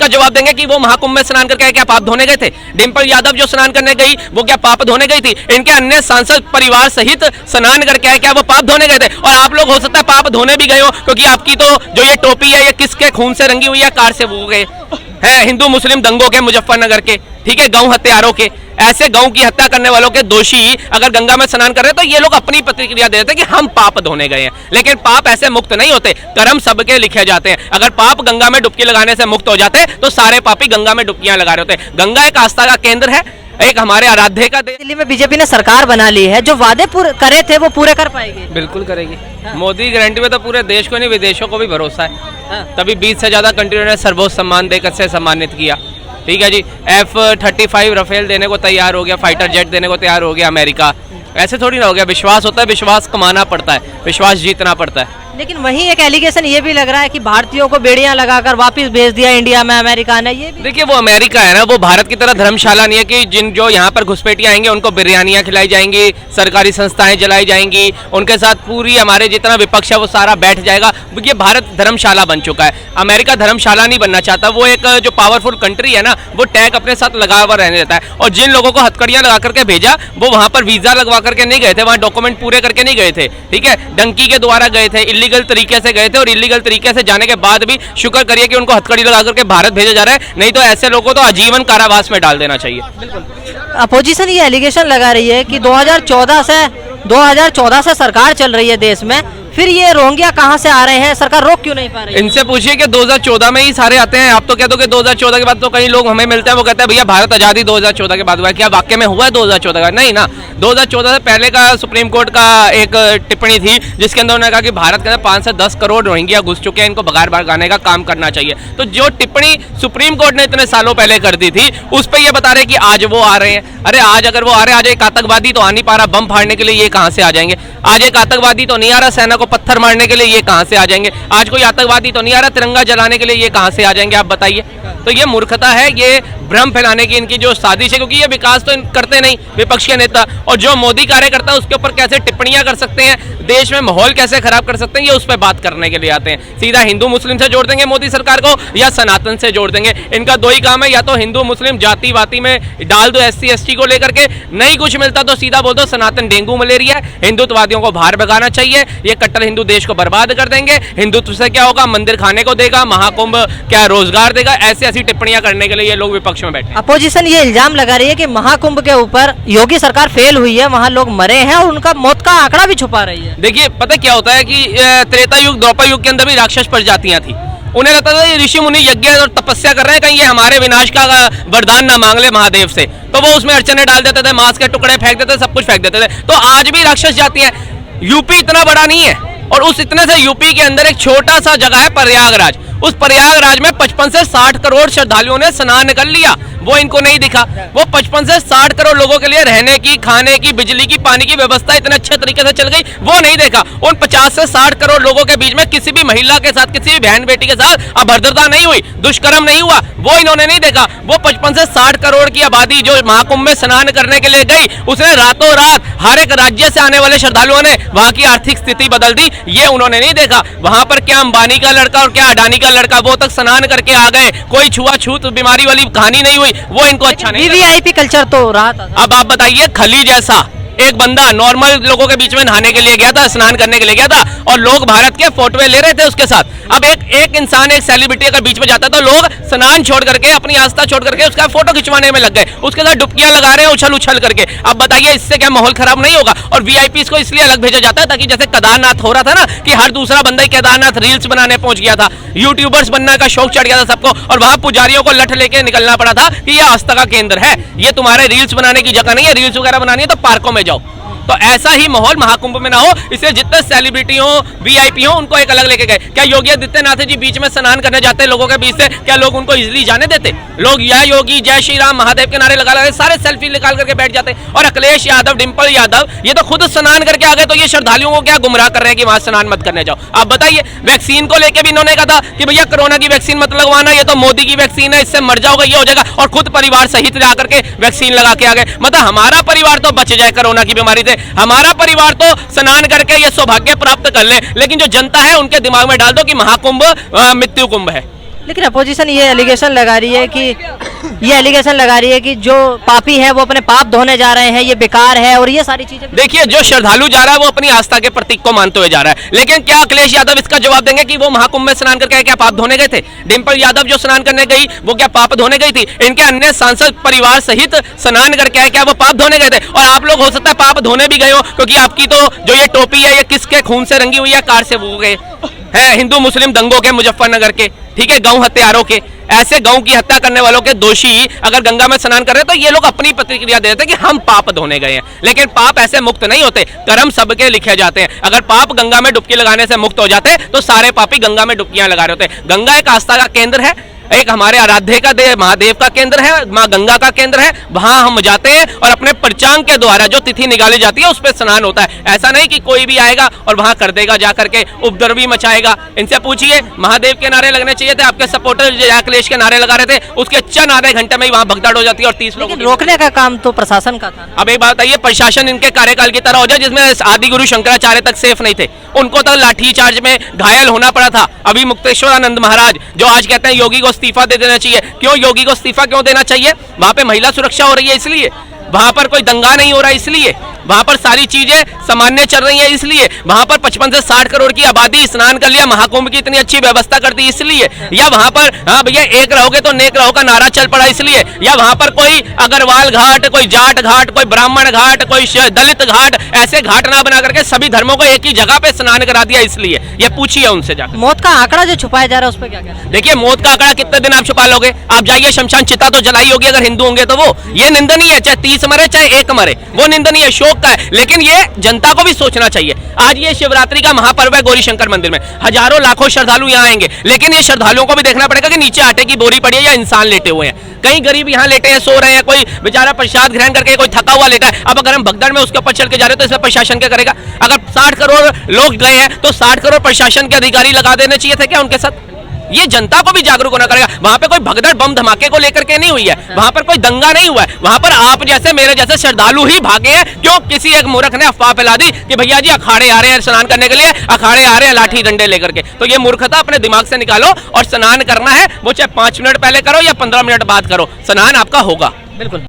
इसका जवाब देंगे कि वो महाकुंभ में स्नान करके क्या पाप धोने गए थे? डिम्पल यादव जो स्नान करने गई वो क्या पाप धोने गई थी? इनके अन्य सांसद परिवार सहित स्नान करके आए, क्या वो पाप धोने गए थे? और आप लोग हो सकता है पाप धोने भी गए हो, क्योंकि आपकी तो जो ये टोपी है ये किसके खून से रंगी हुई है? कार से वो गए हैं, हिंदू मुस्लिम दंगों के, मुजफ्फरनगर के, ठीक है, गौ हत्यारों के। ऐसे गौ की हत्या करने वालों के दोषी अगर गंगा में स्नान कर रहे हैं तो ये लोग अपनी प्रतिक्रिया देते हैं कि हम पाप धोने गए हैं। लेकिन पाप ऐसे मुक्त नहीं होते, कर्म सबके लिखे जाते हैं। अगर पाप गंगा में डुबकी लगाने से मुक्त हो जाते तो सारे पापी गंगा में डुबकियां लगा रहे होते। गंगा एक आस्था का केंद्र है, एक हमारे आराध्य का देश। दिल्ली में बीजेपी ने सरकार बना ली है, जो वादे करे थे वो पूरे कर पाएगी? बिल्कुल करेगी। मोदी गारंटी में तो पूरे देश को नहीं विदेशों को भी भरोसा है। तभी 20 से ज्यादा कंट्रियों ने सर्वोच्च सम्मान देकर से सम्मानित किया। ठीक है जी, F-35 राफेल देने को तैयार हो गया, फाइटर जेट देने को तैयार हो गया अमेरिका। ऐसे थोड़ी ना हो गया, विश्वास होता है, विश्वास कमाना पड़ता है, विश्वास जीतना पड़ता है। लेकिन वहीं एक एलिगेशन ये भी लग रहा है कि भारतीयों को बेड़ियां लगाकर वापस भेज दिया इंडिया में अमेरिका ने। ये देखिए, वो अमेरिका है ना, वो भारत की तरह धर्मशाला नहीं है कि जो यहाँ पर घुसपैठियां आएंगे उनको बिरयानियां खिलाई जाएंगी, सरकारी संस्थाएं जलाई जाएंगी, उनके साथ पूरी हमारे जितना विपक्ष है वो सारा बैठ जाएगा। ये भारत धर्मशाला बन चुका है, अमेरिका धर्मशाला नहीं बनना चाहता। वो एक जो पावरफुल कंट्री है ना, वो टैग अपने साथ लगा हुआ रहने देता है। और जिन लोगों को हथकड़ियां लगा करके भेजा वो वहां पर वीजा लगवा करके नहीं गए थे, वहां डॉक्यूमेंट पूरे करके नहीं गए थे, ठीक है, डंकी के द्वारा गए थे, इलीगल तरीके से गए थे। और इलीगल तरीके से जाने के बाद भी शुक्र करिए कि उनको हथकड़ी लगा करके भारत भेजा जा रहा है, नहीं तो ऐसे लोगों को तो आजीवन कारावास में डाल देना चाहिए। अपोजिशन ये एलिगेशन लगा रही है कि 2014 से सरकार चल रही है देश में, फिर ये रोहिंग्या कहाँ से आ रहे हैं, सरकार रोक क्यों नहीं पा रही है? इनसे पूछिए कि 2014 में ही सारे आते हैं। आप तो कहते हो कि 2014 के बाद तो कई लोग हमें मिलते हैं, वो कहते हैं भैया भारत आजादी 2014 के बाद हुआ है। क्या वाकई में हुआ है 2014 का? नहीं ना। 2014 से पहले का सुप्रीम कोर्ट का एक टिप्पणी थी जिसके अंदर उन्होंने कहा कि भारत के अंदर 5 से 10 करोड़ रोहिंग्या घुस चुके हैं, इनको भगार भगाने का काम करना चाहिए। तो जो टिप्पणी सुप्रीम कोर्ट ने इतने सालों पहले कर दी थी उस पर ये बता रहे कि आज वो आ रहे हैं। अरे आज अगर वो आ रहे हैं, आज एक आतंकवादी तो आ नहीं पा रहा बम फाड़ने के लिए, ये कहाँ से आ जाएंगे? आज एक आतंकवादी तो नहीं आ रहा सेना को पत्थर मारने के लिए, ये कहां से आ जाएंगे? आज कोई आतंकवादी तो नहीं आ रहा तिरंगा जलाने के लिए, ये कहां से आ जाएंगे? आप बताइए। तो ये मूर्खता है, ये भ्रम फैलाने की इनकी जो साजिश है, क्योंकि ये विकास तो करते नहीं विपक्ष के नेता। और जो मोदी कार्यकर्ता है उसके ऊपर कैसे टिप्पणियां कर सकते हैं, देश में माहौल कैसे खराब कर सकते हैं, ये उस पर बात करने के लिए आते हैं। सीधा हिंदू मुस्लिम से जोड़ देंगे मोदी सरकार को या सनातन से जोड़ देंगे। इनका दो ही काम है, या तो हिंदू मुस्लिम जाति वाति में डाल दो SC ST को लेकर के, नहीं कुछ मिलता तो सीधा बोल दो सनातन डेंगू मलेरिया है, हिंदुत्ववादियों को बाहर भगाना चाहिए, ये कट्टर हिंदू देश को बर्बाद कर देंगे। हिंदुत्व से क्या होगा? मंदिर खाने को देगा, महाकुंभ क्या रोजगार देगा? ऐसी टिप्पणियां करने के लिए ये लोग विपक्ष में बैठे। अपोजिशन ये इल्जाम लगा रही है कि महाकुंभ के ऊपर योगी सरकार फेल हुई है, वहां लोग मरे हैं और उनका मौत का आंकड़ा भी छुपा रही है। देखिए, पता क्या होता है कि त्रेता युग द्वापर युग के अंदर भी राक्षस प्रजातियां थी। उन्हें लगता था ये ऋषि मुनि यज्ञ और तपस्या कर रहे हैं, कहीं ये हमारे विनाश का वरदान ना मांग ले महादेव से, तो वो उसमें अड़चने डाल देते थे, मांस के टुकड़े फेंक देते थे, सब कुछ फेंक देते थे। तो आज भी राक्षस जाती है। यूपी इतना बड़ा नहीं है, और उस इतने से यूपी के अंदर एक छोटा सा जगह है प्रयागराज। उस प्रयागराज में 55 से 60 करोड़ श्रद्धालुओं ने स्नान कर लिया, वो इनको नहीं दिखा। वो 55 से 60 करोड़ लोगों के लिए रहने की, खाने की, बिजली की, पानी की व्यवस्था इतने अच्छे तरीके से चल गई, वो नहीं देखा। उन 50 से 60 करोड़ लोगों के बीच में किसी भी महिला के साथ, किसी भी बहन बेटी के साथ अभद्रता नहीं हुई, दुष्कर्म नहीं हुआ, वो इन्होंने नहीं देखा। वो 55 से 60 करोड़ की आबादी जो महाकुंभ में स्नान करने के लिए गई, उसने रातों रात हर एक राज्य से आने वाले श्रद्धालुओं ने वहां की आर्थिक स्थिति बदल दी, ये उन्होंने नहीं देखा। वहां पर क्या अंबानी का लड़का और क्या अडानी का लड़का वो तक स्नान करके आ गए, कोई छुआछूत बीमारी वाली कहानी नहीं हुई, वो इनको अच्छा नहीं। वीवीआईपी कल्चर तो रहा था। अब आप बताइए, खली जैसा एक बंदा नॉर्मल लोगों के बीच में नहाने के लिए गया था, स्नान करने के लिए गया था, और लोग भारत के फोटोए ले रहे थे उसके साथ। अब एक इंसान, एक सेलिब्रिटी अगर बीच में जाता तो लोग स्नान छोड़ करके, अपनी आस्था छोड़ करके उसका फोटो खिंचवाने में लग गए, उसके साथ डुबकियां लगा रहे हैं उछल उछल करके। अब बताइए, इससे क्या माहौल खराब नहीं होगा? और वीआईपी को इसलिए अलग भेजा जाता है ताकि जैसे केदारनाथ हो रहा था ना, कि हर दूसरा बंदा ही केदारनाथ रील्स बनाने पहुंच गया था, यूट्यूबर्स बनने का शौक चढ़ गया था सबको, और वहां पुजारियों को लठ लेके निकलना पड़ा था कि यह आस्था का केंद्र है, ये तुम्हारे रील्स बनाने की जगह नहीं है, रील्स वगैरह बनानी है तो पार्कों में जाओ। तो ऐसा ही माहौल महाकुंभ में ना हो, इसलिए जितने सेलिब्रिटी हो, वीआईपी हो, उनको एक अलग लेके गए। क्या योगी आदित्यनाथ जी बीच में स्नान करने जाते लोगों के बीच से, क्या लोग उनको इजीली जाने देते? लोग या योगी, जय श्री राम, महादेव के नारे लगा सारे सेल्फी निकाल करके बैठ जाते। और अखिलेश यादव, डिम्पल यादव, ये तो खुद स्नान करके आ गए, तो ये श्रद्धालुओं को क्या गुमराह कर रहे हैं कि वहां स्नान मत करने जाओ? आप बताइए। वैक्सीन को लेकर भी इन्होंने कहा था कि भैया कोरोना की वैक्सीन मत लगवाना, ये तो मोदी की वैक्सीन है, इससे मर जाओगे, ये हो जाएगा, और खुद परिवार सहित जाकर के वैक्सीन लगा के आ गए। मतलब हमारा परिवार तो बच जाए कोरोना की बीमारी से, हमारा परिवार तो स्नान करके ये सौभाग्य प्राप्त कर ले, लेकिन जो जनता है उनके दिमाग में डाल दो कि महाकुंभ मृत्यु कुंभ है। लेकिन अपोजिशन ये एलिगेशन लगा रही है कि जो पापी है वो अपने पाप धोने जा रहे हैं, ये बेकार है और ये सारी चीजें। देखिए, जो श्रद्धालु जा रहा है वो अपनी आस्था के प्रतीक को मानते हुए जा रहा है, लेकिन क्या अखिलेश यादव इसका जवाब देंगे कि वो महाकुंभ में स्नान करके क्या पाप धोने गए थे? डिंपल यादव जो स्नान करने गई वो क्या पाप धोने गई थी? इनके अन्य सांसद परिवार सहित स्नान करके आए, क्या वो पाप धोने गए थे? और आप लोग हो सकता है पाप धोने भी गए हो, क्योंकि आपकी तो जो ये टोपी है ये किसके खून से रंगी हुई है? कार से वो गए हैं, हिंदू मुस्लिम दंगों के, मुजफ्फरनगर के, ठीक है, गौ हत्यारों के। ऐसे गौ की हत्या करने वालों के दोषी अगर गंगा में स्नान कर रहे हैं तो ये लोग अपनी प्रतिक्रिया देते हैं कि हम पाप धोने गए हैं, लेकिन पाप ऐसे मुक्त नहीं होते, कर्म सबके लिखे जाते हैं। अगर पाप गंगा में डुबकी लगाने से मुक्त हो जाते तो सारे पापी गंगा में डुबकियां लगा रहे होते। गंगा एक आस्था का केंद्र है, एक हमारे आराध्य का महादेव का केंद्र है, माँ गंगा का केंद्र है, वहां हम जाते हैं और अपने पंचांग के द्वारा जो तिथि निकाली जाती है उस पर स्नान होता है। ऐसा नहीं कि कोई भी आएगा और वहां कर देगा, जाकर के उपद्रवी मचाएगा। इनसे पूछिए, महादेव के नारे लगने चाहिए थे, आपके सपोर्टर अखिलेश के नारे लगा रहे थे, उसके चंद आधे घंटे में ही वहां भगदड़ हो जाती है और 30 लोग। रोकने का काम तो प्रशासन का था। अब एक बात बताइए, प्रशासन इनके कार्यकाल की तरह हो जाए जिसमें आदि गुरु शंकराचार्य तक सेफ नहीं थे, उनको तो लाठी चार्ज में घायल होना पड़ा था। अभी मुक्तेश्वरानंद महाराज जो आज कहते हैं योगी को इस्तीफा दे देना चाहिए, क्यों योगी को इस्तीफा क्यों देना चाहिए? वहां पे महिला सुरक्षा हो रही है इसलिए, वहां पर कोई दंगा नहीं हो रहा इसलिए, वहां पर सारी चीजें सामान्य चल रही हैं इसलिए, वहां पर 55 से 60 करोड़ की आबादी स्नान कर लिया, महाकुंभ की इतनी अच्छी व्यवस्था कर दी इसलिए, या वहां पर हाँ भैया एक रहोगे तो नेक रहो का नारा चल पड़ा इसलिए, या वहां पर कोई अग्रवाल घाट, कोई जाट घाट, कोई ब्राह्मण घाट, कोई दलित घाट, ऐसे घाट ना बना करके सभी धर्मों को एक ही जगह पे स्नान करा दिया इसलिए। ये पूछिए उनसे जाकर। मौत का आंकड़ा जो छुपाया जा रहा है उस पर क्या कहना है? देखिए, मौत का आंकड़ा कितने दिन आप छुपा लोगे? आप जाइए, शमशान चिता तो जलाई होगी अगर हिंदू होंगे तो वो, ये निंदनीय है, चाहे 30 मरे चाहे 1 मरे, वो निंदनीय शोक का है। लेकिन ये जनता को भी सोचना चाहिए। आज ये शिवरात्रि का महापर्व है गौरी शंकर मंदिर में, हजारों लाखों श्रद्धालु यहाँ आएंगे, लेकिन ये श्रद्धालुओं को भी देखना पड़ेगा कि नीचे आटे की बोरी पड़ी है या इंसान लेटे हुए हैं। कई गरीब यहाँ लेटे हैं, सो रहे हैं, कोई बेचारा प्रसाद ग्रहण करके कोई थका हुआ लेटा है। अब अगर हम भगदड़ में उसके ऊपर चढ़ के जा रहे हैं तो इसमें प्रशासन क्या करेगा? अगर 60 करोड़ लोग गए हैं तो 60 करोड़ प्रशासन के अधिकारी लगा देने चाहिए थे क्या उनके साथ? ये जनता को भी जागरूक होना करेगा। वहां पे कोई भगदड़ बम धमाके को लेकर के नहीं हुई है, वहां पर कोई दंगा नहीं हुआ है, वहां पर आप जैसे मेरे जैसे श्रद्धालु ही भागे हैं। क्यों? किसी एक मूर्ख ने अफवाह फैला दी कि भैया जी अखाड़े आ रहे हैं स्नान करने के लिए, अखाड़े आ रहे हैं लाठी डंडे लेकर के। तो ये मूर्खता अपने दिमाग से निकालो और स्नान करना है वो चाहे 5 मिनट पहले करो या 15 मिनट बाद करो, स्नान आपका होगा। बिल्कुल।